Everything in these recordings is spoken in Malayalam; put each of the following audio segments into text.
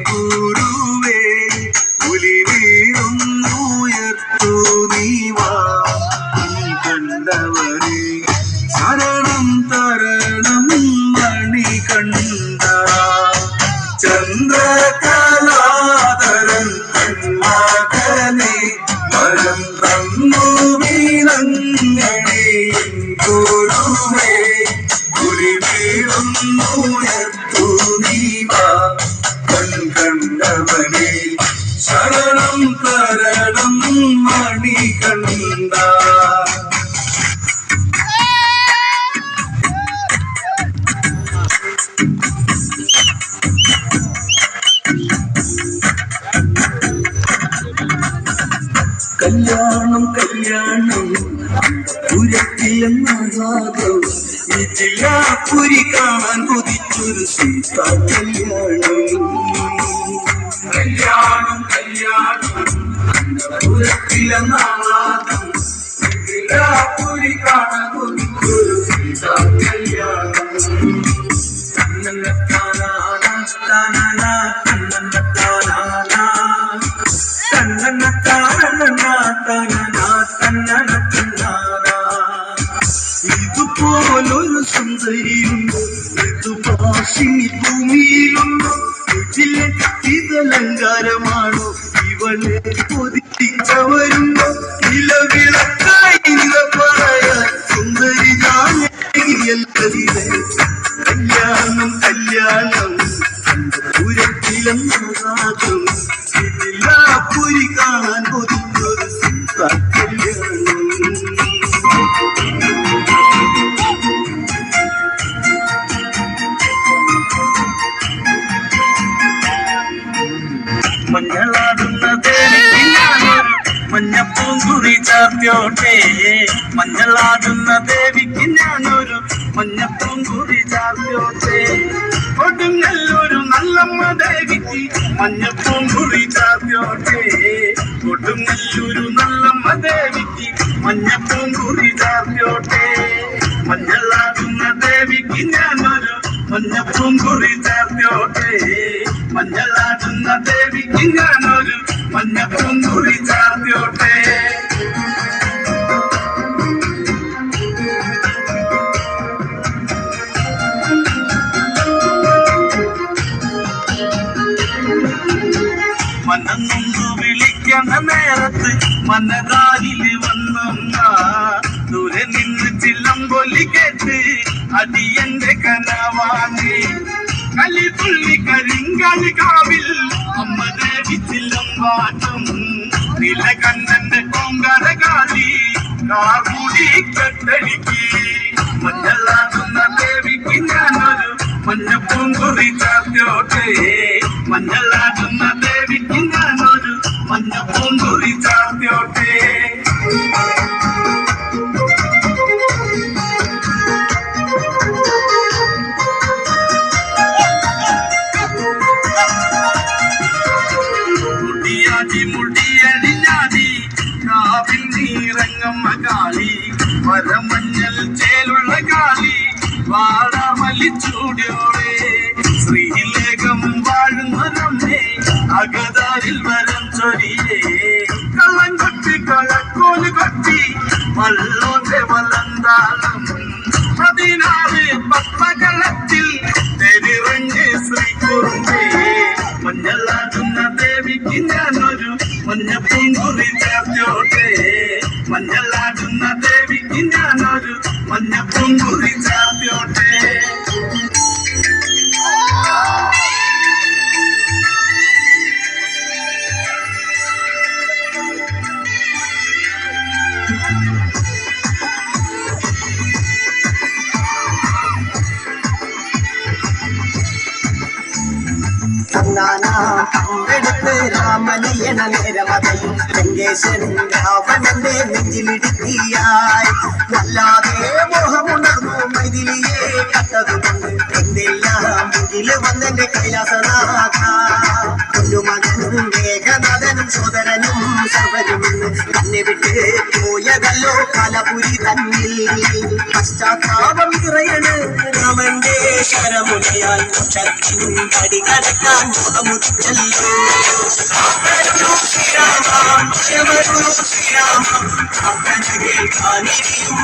ഗുരുവേ പുലി വീഴുന്നുയർത്തു നീവാ കണ്ടവരെ ശരണം തരണം മണികണ്ഠ ചന്ദ്രകലാധരൻ മകനെ വരം തന്നു വീണങ്ങളെ ഗുരുവേ പുലി വീഴുന്നുയർത്തു നീവാ കണ്ടവനെ ശരണം തരണം മണികണ്ഠ കല്യാണം കല്യാണം പുരത്തിലെന്നാകാതോ ഈ ജില്ലാപുരി കാണാൻ കൊതിച്ചൊരു സീതാ കല്യാണം കല്യാണം കല്യാണം പുരത്തിലെന്നാകാതോ ജില്ലാപുരി കാണാൻ കൊതിച്ചൊരു സീതാ കല്യാണം ഇതുപോലൊരു സുന്ദരിയുണ്ട് ഋതുഭാഷിണി ഭൂമിയിലുണ്ട് ഇതിലെ ഇതലങ്കാരമാണോ ഇവളെ കൊതിച്ചവരുണ്ടോ നിലവിളക്കായി പറയാൻ സുന്ദരി കല്യാണം കല്യാണം പുരത്തിലെന്നാകും ഇതിലാപുരി കാണാൻ കൊതിച്ചൊരു സീതാ കല്യാണം മഞ്ഞളാടുന്ന ദേവിക്ക് ഞാനൊരു മഞ്ഞപ്പൂങ്കുറി ചാർത്തിയോട്ടെ മഞ്ഞളാടുന്ന ദേവിക്ക് ഞാനൊരു മഞ്ഞപ്പൂങ്കുറി ചാർത്തിയോട്ടെ കൊടുങ്ങല്ലൊരു നല്ലമ്മ ദേവിക്ക് മഞ്ഞപ്പൂങ്കുറി ചാർത്തിയോട്ടെ കൊടുങ്ങല്ലൊരു നല്ലമ്മ ദേവിക്ക് മഞ്ഞപ്പൂങ്കുറി ചാർത്തിയോട്ടെ മഞ്ഞളാടുന്ന ദേവിക്ക് ഞാനൊരു മഞ്ഞപ്പൂങ്കുറി ചാർത്തിയോട്ടെ മഞ്ഞളാടുന്ന ദേവിക്ക് ഞാനൊരു മഞ്ഞപ്പൂങ്കുറി ചാർത്തിയോട്ടെ മനന്നൊന്നു വിളിക്കണ നേരത്ത് മനകാലില് വന്നമ്മ ദൂരെ നിന്ന് ചില്ലമ്പൊലി കേട്ട് അടിയന്റെ കനവാനെ കലിതുള്ളി കരിങ്കാലി കാവിൽ അമ്മ ദേവി ചില്ലമ്പാട്ടും നിലകണ്ഠന്റെ കൊങ്കരകാലി കാർമുടി കെട്ടടിക്ക് മഞ്ഞളാകുന്ന ദേവിക്ക് ഞാനൊരു മഞ്ഞപ്പൂങ്കുറി ചാർത്തിയോട്ടെ മഞ്ഞളാകുന്ന ദേവിക്ക് ഞാനൊരു മഞ്ഞപ്പൂങ്കുറി ചാർത്തിയോട്ടെ മുടിയടിഞ്ഞാടി കാവിൽ നീറങ്ങമ്മ കാളി വരമഞ്ഞൽ ചേലുള്ള കാളി വാടാമലിച്ചൂടിയോടെ ശ്രീലേഖം വാഴുന്നൊരമ്മേ അകതാരിൽ വരം ചൊരിയേ കള്ളം കൊട്ടി കളക്കോല് കൊട്ടി വള്ളോന്റെ വലന്താളം 16 പത്തകളത്തിൽ തെരുവഞ്ഞ് ശ്രീകുറുമ്പേ മഞ്ഞളാകുന്ന ദേവിക്ക് ഞാനൊരു മഞ്ഞപ്പൂങ്കുറി ചാർത്തിയോട്ടെ മഞ്ഞളാകുന്ന ദേവിക്ക് ഞാനൊരു മഞ്ഞപ്പൂങ്കുറി ചാർത്തിയോട്ടെ കണ്ടെടുത്ത് രാമനയണ നേരമതയും ലങ്കേശനും രാവണന്റെ നെഞ്ചിലിടുക്കിയായി വല്ലാതെ മോഹമുണർന്നു മൈഥിലിയെ കണ്ടതുകൊണ്ട് എന്തെല്ലാം മുന്നില് വന്നെന്റെ കൈലാസനാഥ കുഞ്ഞുമകനും മേഘനാഥനും സോദരനും സർവരുമെന്ന് തന്നെ വിട്ട് പോയ കലകല്ലോ കലപുരി തന്നിൽ പശ്ചാത്താപം നിറയണ് രാമന്റെ ശരമുനയാൽ മോക്ഷത്തിൻ പടി കടക്കാൻ മുഖമുറ്റല്ലോ ശ്രീരാമ ശ്രീരാമ കേൾക്കാനിരിയും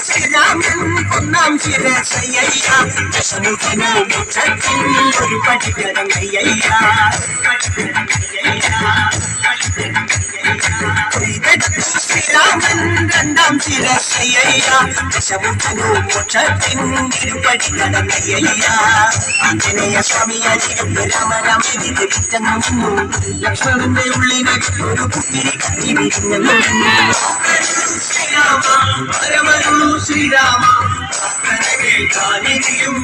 ശ്രീരാമൻ ഒന്നാം ശിരസയ്യ ദശമുഖനോ മോക്ഷത്തിൻ ഒരു പടികടങ്ങയ്യ ശ്രീരാമൻ രണ്ടാം ശിരസയ്യ ദശമുഖനോ മോക്ഷത്തിൻ ഒരു പടികടങ്ങയ്യ ആഞ്ജനേയ സ്വാമിയായിരിക്കും രാമരാമേരി വിറ്റങ്ങുന്നു ലക്ഷ്മണന്റെ ഉള്ളിനെ ഒരു പുത്തിരി കത്തി വിരിഞ്ഞു ശ്രീരാമ പരമരുളു ശ്രീരാമ കേൾക്കാനിരിയും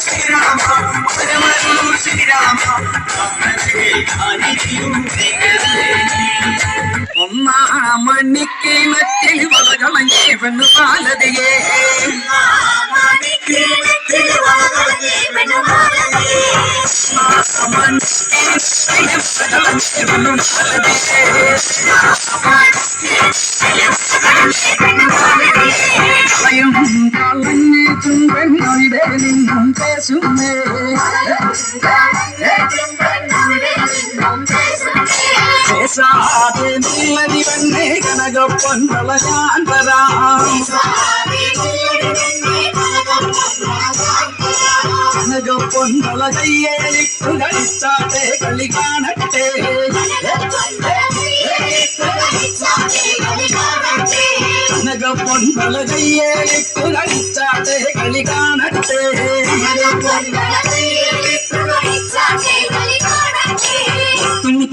ശ്രീരാമ പരമരുളു ശ്രീരാമ കേൾക്കാനിരിയും ഒന്നാം മണിക്കിണറ്റിൽ വളകളഞ്ഞേ പെണ്ണു പാലതയെ പെണ്ണൊഴിടെ നിന്നും പേശുമേ പേശാതെ നീലതി വന്നേ കനകപ്പൊന്നള ഞാൻ തരാം കനകപ്പൊന്നള കയ്യേലിട്ടു കളിച്ചാട്ടെ കളി കാണട്ടെ കനകപ്പൊന്നള കയ്യേലിട്ടു കളിച്ചാട്ടെ കളി കാണട്ടെ കയ്യേലിട്ടു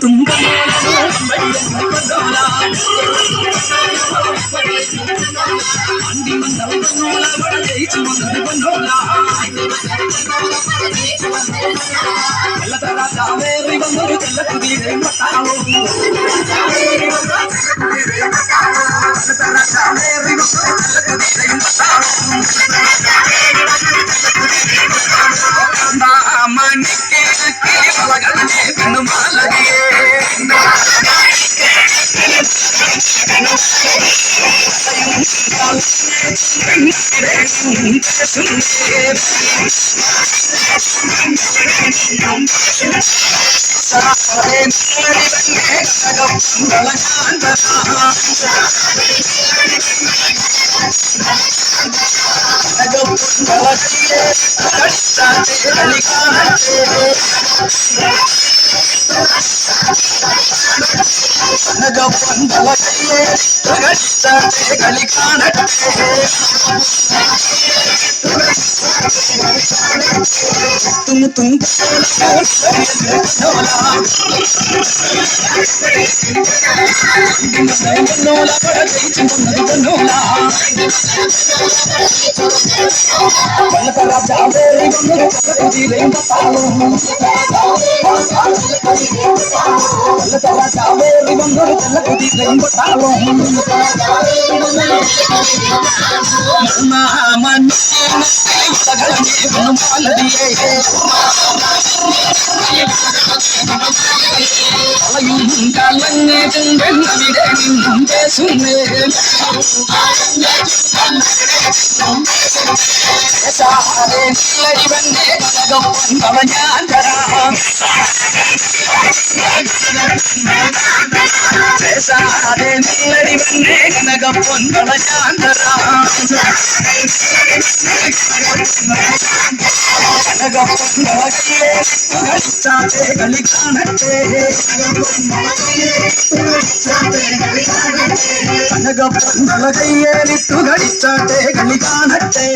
കളിച്ചാട്ടെ കളി കാണട്ടെ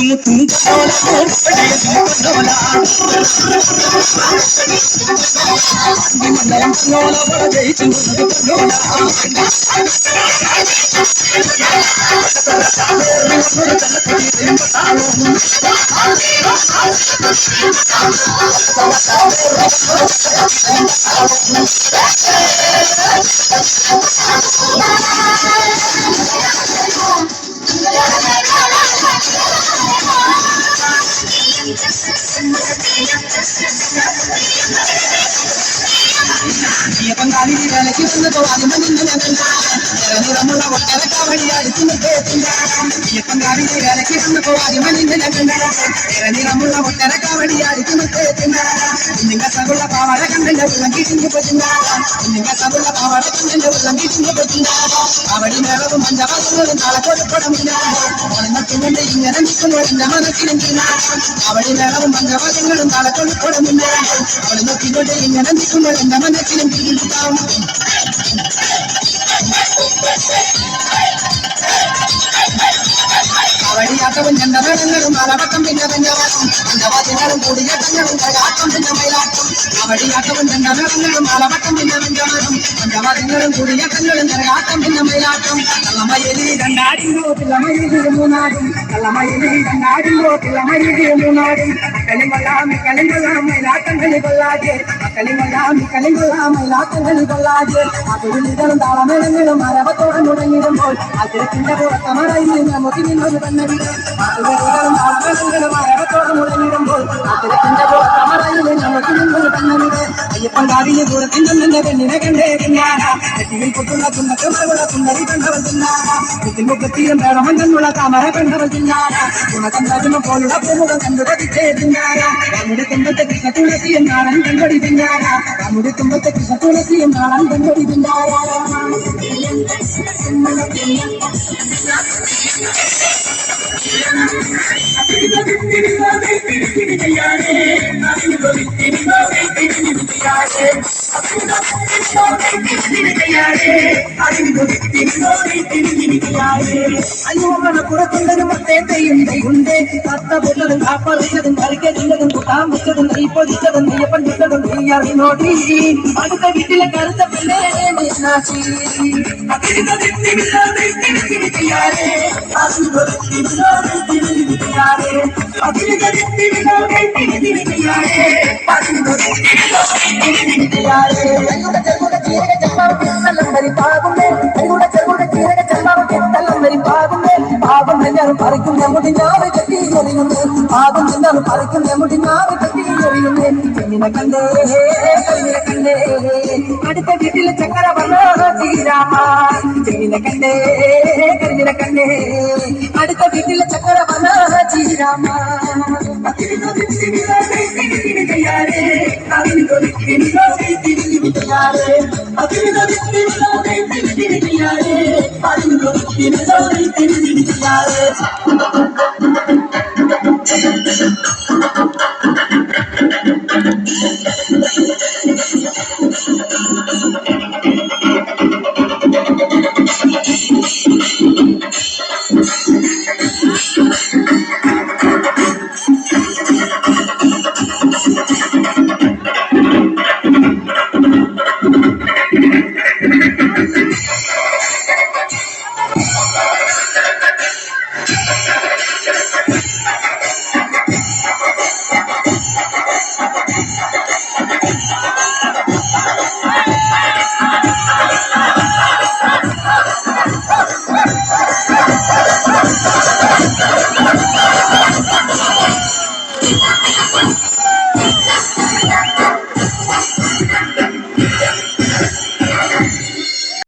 മുത്തും മണ്ഡലം പൊന്നോല ജയിച്ചു പങ്കാളി വേലയ്ക്ക് വന്നപ്പോ അതിമുള്ള ഒട്ടരക്കാവടി അടുത്തുന്ന പങ്കാളി വേലയ്ക്ക് വന്നപ്പോ അതിമുള്ള ഒട്ടരക്കാവടി അടുത്തുന്ന നിങ്ങൾക്കുള്ള പാവാട കണ്ടെ ഉള്ളം കിട്ടിഞ്ഞു പറ്റുന്ന നിങ്ങൾക്കുള്ള പാവാട കണ്ടെ ഉള്ളം കിട്ടിഞ്ഞു പറ്റുന്ന അവടി മേളവും പഞ്ചവാസങ്ങളും തലക്കൊടുപ്പടമില്ല അവളിനൊക്കെ ഇങ്ങനെ നിൽക്കുന്നു എന്റെ മനസ്സിലെന്തിന അവടി മേളവും പഞ്ചവാസങ്ങളും തലക്കൊടുപ്പടമില്ല അവളിനൊക്കെ ഇങ്ങനെ നിൽക്കുന്നു എന്റെ മനസ്സിലെന്തിനും അവടിയാട്ടവും ചെണ്ടമേളങ്ങളും മലവട്ടം പിന്നെ പഞ്ചവാസം പഞ്ചവാദ്യങ്ങളും കൂടിയേറ്റങ്ങളും കരകാട്ടം പിന്നെ മയിലാട്ടം അവടിയാട്ടവും ചെണ്ടമേളങ്ങളും മലവട്ടം പിന്നെ പഞ്ചവാസം പഞ്ചവാദ്യങ്ങളും കൂടിയേറ്റങ്ങളും കരകാട്ടം പിന്നെ മയിലാട്ടം കള്ളമയിലി രണ്ടാടിങ്കോ പിള്ളമയിലി മൂന്നാടും കള്ളമയിലി രണ്ടാടിങ്കോ പിള്ളമയിലി മൂന്നാടും കളികൊള്ളാം മയിലാട്ടം കളി കൊള്ളാതെ കളികൊള്ളാം മയിലാട്ടം കളി കൊള്ളാതെ അതിലും താളമേളങ്ങളും മരവത്തോടെ മുടങ്ങിടുമ്പോൾ അതിരത്തിന്റെ പുറത്തമറയിൽ നമുക്ക് നിന്നൊരു കണ്ണടികൾ താളമേളങ്ങളും മരവത്തോടെ മുടങ്ങിടുമ്പോൾ അതിരത്തിന്റെ പുറത്തമറയിൽ നമുക്ക് നിന്നൊരു കണ്ണടികൾ അയ്യപ്പൻ കാവിന് ദൂരത്തിന്റെ നിന്റെ പെണ്ണിനെ കണ്ടേ പിന്നാല നെറ്റിയിൽ പൊട്ടുള്ള കുന്നക്കമറുള്ള കുന്നരി കണ്ടവൾ തിന്നാല കുത്തിമുക്കത്തിയും വേണമെന്നുള്ള താമര കണ്ടവൾ തിന്നാല ഗുണകണ്ടാകുന്ന പോലുള്ള പൂമുഖം കണ്ടുപതിച്ചേ തിന്നാല നമ്മുടെ തുമ്പത്തെ കൃഷ്ണ തുളസിയും നാളൻ കണ്ടടി തിന്നാല നമ്മുടെ തുമ്പത്തെ കൃഷ്ണ തുളസിയും നാളൻ കണ്ടടി തിന്നാല അയ്യോമന പുറത്തുള്ളതും മത്തേയും ഉണ്ട് കത്ത പൊട്ടതും കാപ്പറിച്ചതും കറിക്കതും കൂട്ടാൻ വെച്ചതും നെയ് പൊതിച്ചതും നെയ്യപ്പൻ വിട്ടതും നീ അറിഞ്ഞോടി അടുത്ത വീട്ടിലെ കറുത്ത പെണ്ണേ മീനാക്ഷി പാപം എല്ലാരും പറിക്കുന്ന മുടിഞ്ഞാറ് കെട്ടി എറിയുന്നേ പാപം എല്ലാരും പറിക്കുന്ന മുടിഞ്ഞാറ് കെട്ടി എറിയുന്നേ ചെന്നിനെ കണ്ടേ കണ്ണിനെ കണ്ടേ അടുത്ത വീട്ടിലെ ചക്കര വന്നോ ശ്രീരാമ ചെന്നിനെ കണ്ടേ കണ്ണിനെ കണ്ടേ അടുത്ത വീട്ടിലെ ചക്കര വന്നോ ശ്രീരാമ അതിന്